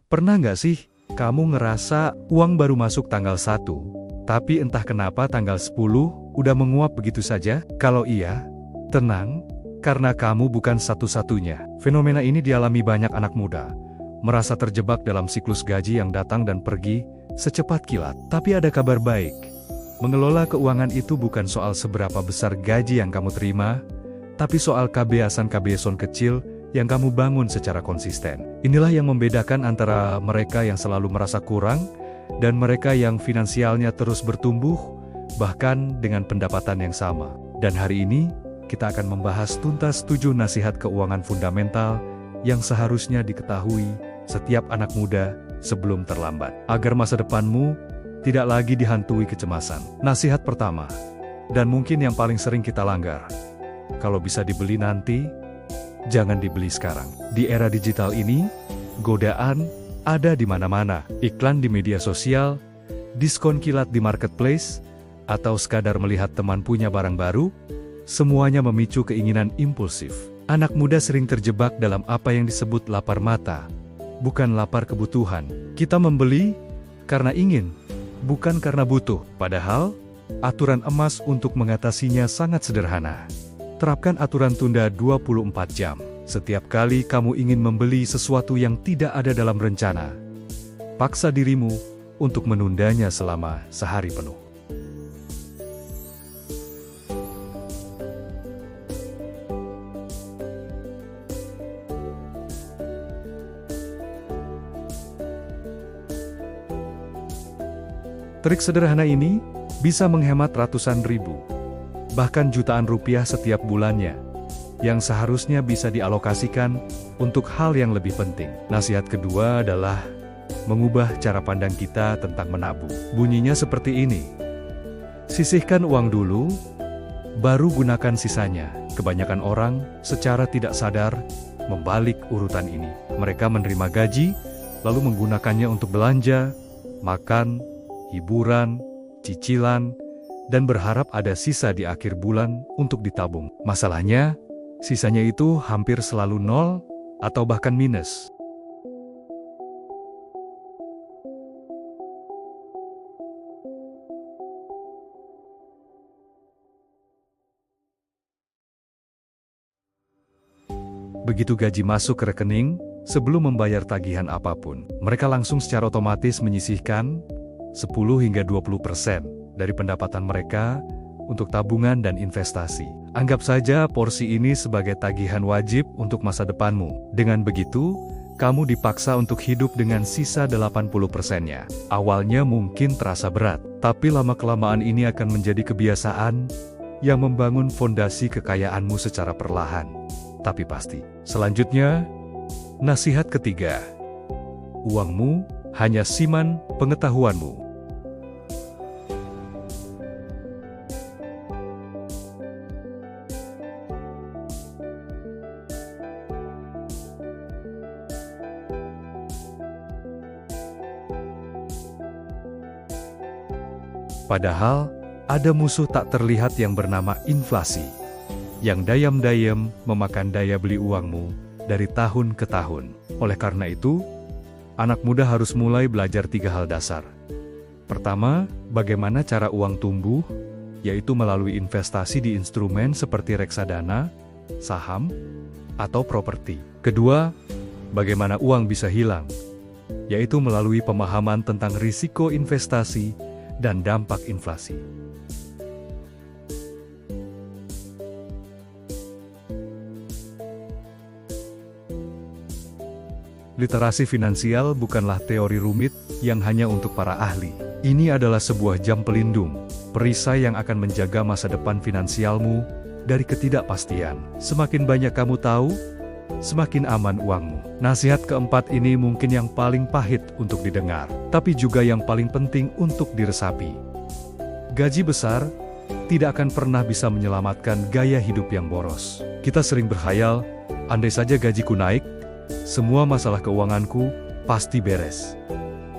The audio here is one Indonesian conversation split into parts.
Pernah nggak sih, kamu ngerasa uang baru masuk tanggal 1, tapi entah kenapa tanggal 10 udah menguap begitu saja? Kalau iya, tenang, karena kamu bukan satu-satunya. Fenomena ini dialami banyak anak muda, merasa terjebak dalam siklus gaji yang datang dan pergi secepat kilat. Tapi ada kabar baik. Mengelola keuangan itu bukan soal seberapa besar gaji yang kamu terima, tapi soal kebiasaan-kebiasaan kecil yang kamu bangun secara konsisten. Inilah yang membedakan antara mereka yang selalu merasa kurang dan mereka yang finansialnya terus bertumbuh, bahkan dengan pendapatan yang sama. Dan hari ini, kita akan membahas tuntas 7 nasihat keuangan fundamental yang seharusnya diketahui setiap anak muda sebelum terlambat, agar masa depanmu tidak lagi dihantui kecemasan. Nasihat pertama, dan mungkin yang paling sering kita langgar. Kalau bisa dibeli nanti, jangan dibeli sekarang. Di era digital ini, godaan ada di mana-mana. Iklan di media sosial, diskon kilat di marketplace, atau sekadar melihat teman punya barang baru, semuanya memicu keinginan impulsif. Anak muda sering terjebak dalam apa yang disebut lapar mata, bukan lapar kebutuhan. Kita membeli karena ingin, bukan karena butuh. Padahal, aturan emas untuk mengatasinya sangat sederhana. Terapkan aturan tunda 24 jam. Setiap kali kamu ingin membeli sesuatu yang tidak ada dalam rencana, paksa dirimu untuk menundanya selama sehari penuh. Trik sederhana ini bisa menghemat ratusan ribu, bahkan jutaan rupiah setiap bulannya, yang seharusnya bisa dialokasikan untuk hal yang lebih penting. Nasihat kedua adalah mengubah cara pandang kita tentang menabung. Bunyinya seperti ini: sisihkan uang dulu, baru gunakan sisanya. Kebanyakan orang secara tidak sadar membalik urutan ini. Mereka menerima gaji, lalu menggunakannya untuk belanja, makan, hiburan, cicilan, dan berharap ada sisa di akhir bulan untuk ditabung. Masalahnya, sisanya itu hampir selalu nol atau bahkan minus. Begitu gaji masuk ke rekening, sebelum membayar tagihan apapun, mereka langsung secara otomatis menyisihkan 10 hingga 20% dari pendapatan mereka untuk tabungan dan investasi. Anggap saja porsi ini sebagai tagihan wajib untuk masa depanmu. Dengan begitu, kamu dipaksa untuk hidup dengan sisa 80%-nya. Awalnya mungkin terasa berat, tapi lama-kelamaan ini akan menjadi kebiasaan yang membangun fondasi kekayaanmu secara perlahan, tapi pasti. Selanjutnya, nasihat ketiga. Uangmu hanya siman pengetahuanmu. Padahal, ada musuh tak terlihat yang bernama inflasi, yang dayam-dayam memakan daya beli uangmu dari tahun ke tahun. Oleh karena itu, anak muda harus mulai belajar 3 hal dasar. Pertama, bagaimana cara uang tumbuh, yaitu melalui investasi di instrumen seperti reksadana, saham, atau properti. Kedua, bagaimana uang bisa hilang, yaitu melalui pemahaman tentang risiko investasi dan dampak inflasi. Literasi finansial bukanlah teori rumit yang hanya untuk para ahli. Ini adalah sebuah jam pelindung, perisai yang akan menjaga masa depan finansialmu dari ketidakpastian. Semakin banyak kamu tahu, semakin aman uangmu. Nasihat keempat ini mungkin yang paling pahit untuk didengar, tapi juga yang paling penting untuk diresapi. Gaji besar tidak akan pernah bisa menyelamatkan gaya hidup yang boros. Kita sering berkhayal, andai saja gajiku naik, semua masalah keuanganku pasti beres.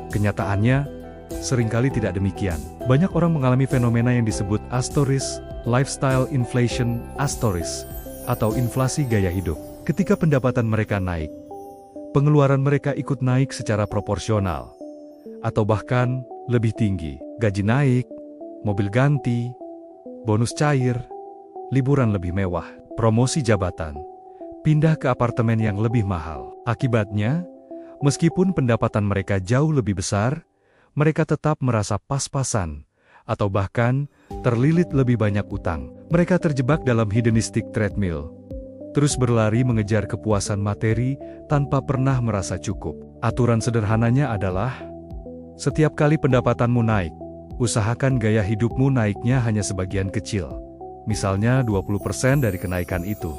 Kenyataannya, seringkali tidak demikian. Banyak orang mengalami fenomena yang disebut astoris, lifestyle inflation, astoris, atau inflasi gaya hidup. Ketika pendapatan mereka naik, pengeluaran mereka ikut naik secara proporsional, atau bahkan lebih tinggi. Gaji naik, mobil ganti, bonus cair, liburan lebih mewah, promosi jabatan, pindah ke apartemen yang lebih mahal. Akibatnya, meskipun pendapatan mereka jauh lebih besar, mereka tetap merasa pas-pasan, atau bahkan terlilit lebih banyak utang. Mereka terjebak dalam hedonistic treadmill, terus berlari mengejar kepuasan materi tanpa pernah merasa cukup. Aturan sederhananya adalah, setiap kali pendapatanmu naik, usahakan gaya hidupmu naiknya hanya sebagian kecil. Misalnya 20% dari kenaikan itu,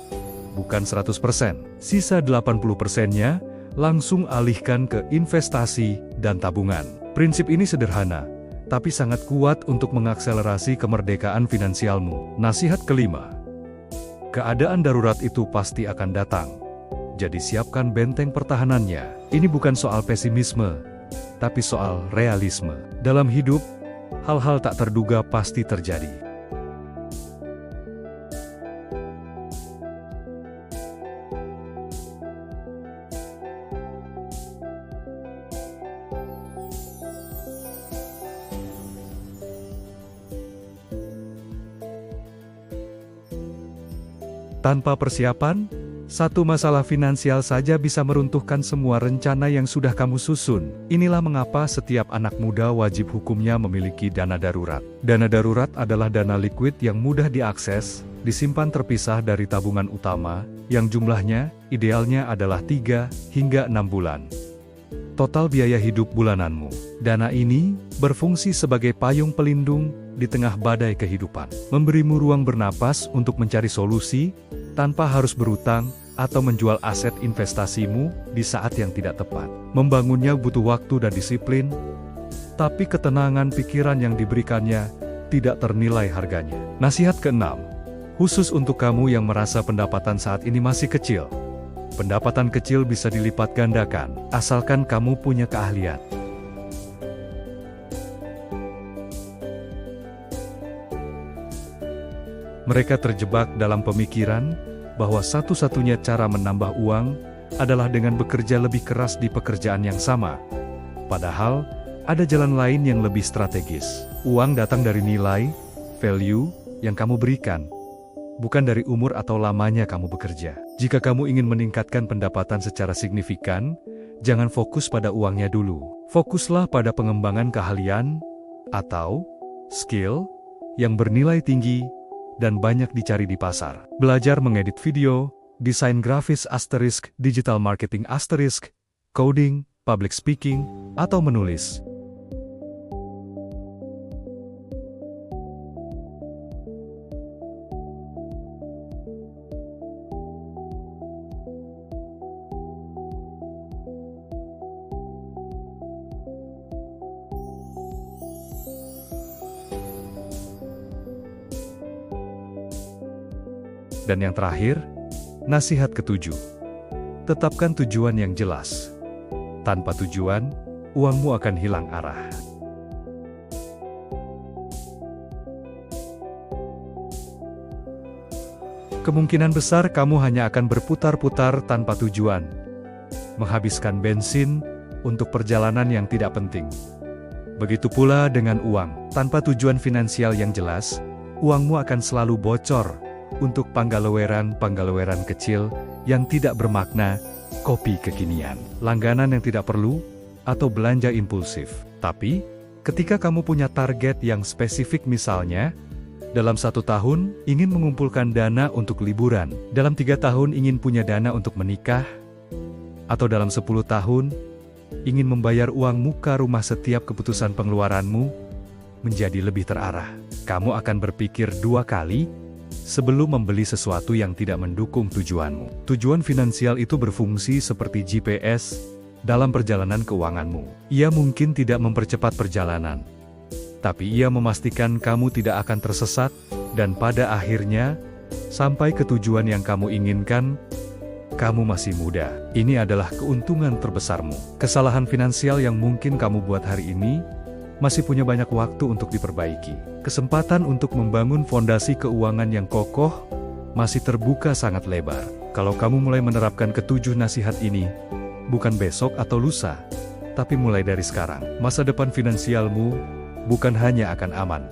bukan 100%. Sisa 80%-nya langsung alihkan ke investasi dan tabungan. Prinsip ini sederhana, tapi sangat kuat untuk mengakselerasi kemerdekaan finansialmu. Nasihat kelima, keadaan darurat itu pasti akan datang. Jadi siapkan benteng pertahanannya. Ini bukan soal pesimisme, tapi soal realisme. Dalam hidup, hal-hal tak terduga pasti terjadi. Tanpa persiapan, satu masalah finansial saja bisa meruntuhkan semua rencana yang sudah kamu susun. Inilah mengapa setiap anak muda wajib hukumnya memiliki dana darurat. Dana darurat adalah dana liquid yang mudah diakses, disimpan terpisah dari tabungan utama, yang jumlahnya idealnya adalah 3 hingga 6 bulan. Total biaya hidup bulananmu. Dana ini berfungsi sebagai payung pelindung di tengah badai kehidupan, memberimu ruang bernapas untuk mencari solusi tanpa harus berutang atau menjual aset investasimu di saat yang tidak tepat. Membangunnya butuh waktu dan disiplin, tapi ketenangan pikiran yang diberikannya tidak ternilai harganya. Nasihat keenam, khusus untuk kamu yang merasa pendapatan saat ini masih kecil. Pendapatan kecil bisa dilipat gandakan, asalkan kamu punya keahlian. Mereka terjebak dalam pemikiran bahwa satu-satunya cara menambah uang adalah dengan bekerja lebih keras di pekerjaan yang sama. Padahal, ada jalan lain yang lebih strategis. Uang datang dari nilai, value, yang kamu berikan, bukan dari umur atau lamanya kamu bekerja. Jika kamu ingin meningkatkan pendapatan secara signifikan, jangan fokus pada uangnya dulu. Fokuslah pada pengembangan keahlian atau skill yang bernilai tinggi dan banyak dicari di pasar. Belajar mengedit video, desain grafis asterisk, digital marketing asterisk, coding, public speaking, atau menulis. Dan yang terakhir, nasihat ketujuh. Tetapkan tujuan yang jelas. Tanpa tujuan, uangmu akan hilang arah. Kemungkinan besar kamu hanya akan berputar-putar tanpa tujuan, menghabiskan bensin untuk perjalanan yang tidak penting. Begitu pula dengan uang. Tanpa tujuan finansial yang jelas, uangmu akan selalu bocor untuk panggaleweran kecil yang tidak bermakna, kopi kekinian, langganan yang tidak perlu, atau belanja impulsif. Tapi, ketika kamu punya target yang spesifik, misalnya, dalam 1 tahun ingin mengumpulkan dana untuk liburan, dalam 3 tahun ingin punya dana untuk menikah, atau dalam 10 tahun ingin membayar uang muka rumah, setiap keputusan pengeluaranmu menjadi lebih terarah. Kamu akan berpikir 2 kali sebelum membeli sesuatu yang tidak mendukung tujuanmu. Tujuan finansial itu berfungsi seperti GPS dalam perjalanan keuanganmu. Ia mungkin tidak mempercepat perjalanan, tapi ia memastikan kamu tidak akan tersesat, dan pada akhirnya, sampai ke tujuan yang kamu inginkan. Kamu masih muda. Ini adalah keuntungan terbesarmu. Kesalahan finansial yang mungkin kamu buat hari ini masih punya banyak waktu untuk diperbaiki. Kesempatan untuk membangun fondasi keuangan yang kokoh masih terbuka sangat lebar. Kalau kamu mulai menerapkan ketujuh nasihat ini, bukan besok atau lusa, tapi mulai dari sekarang. Masa depan finansialmu bukan hanya akan aman.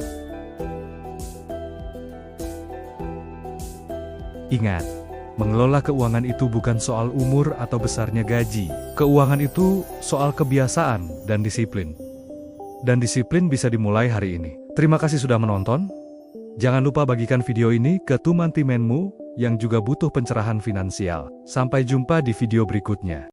Ingat, mengelola keuangan itu bukan soal umur atau besarnya gaji. Keuangan itu soal kebiasaan dan disiplin. Dan disiplin bisa dimulai hari ini. Terima kasih sudah menonton. Jangan lupa bagikan video ini ke teman-temanmu yang juga butuh pencerahan finansial. Sampai jumpa di video berikutnya.